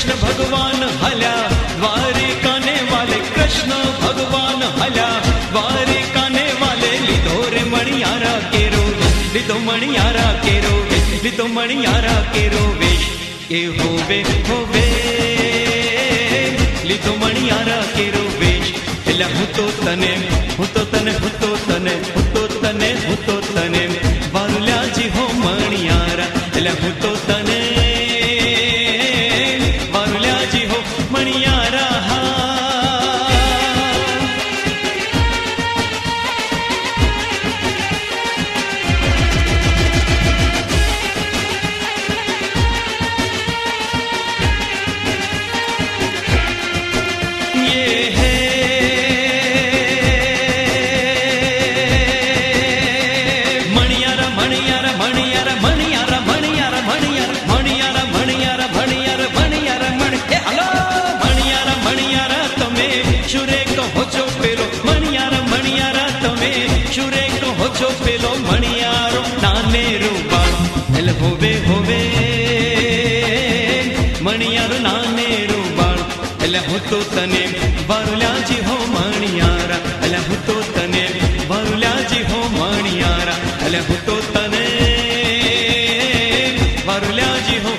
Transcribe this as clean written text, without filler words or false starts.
कृष्ण भगवान हल्या द्वारिकाने वाले, कृष्ण भगवान हल्या द्वारिकाने वाले, લીધો રે મણિયારા કેરો, લીધો મણિયારા કેરો, લીધો મણિયારા કેરો વેશ, એ હોવે હોવે લીધો મણિયારા કેરો વેશ. એટલે હું તો તને હું તો તને હું તો તને હું તો તને હું તો તને વારુલ્યાજી હો મણિયારા, એટલે હું તો તને વારુલ્યાજી હો મણિયારા. પેલો મણિયારો નાનેરો બાળ, એટલે હોવે હોવે મણિયારો નાનેરો બાળ, એટલે હું તો તને વારુલ્યાજી હો મણિયારા, એટલે હું તો તને વારુલ્યાજી હો મણિયારા, એટલે હું તો તને વારુલ્યાજી હો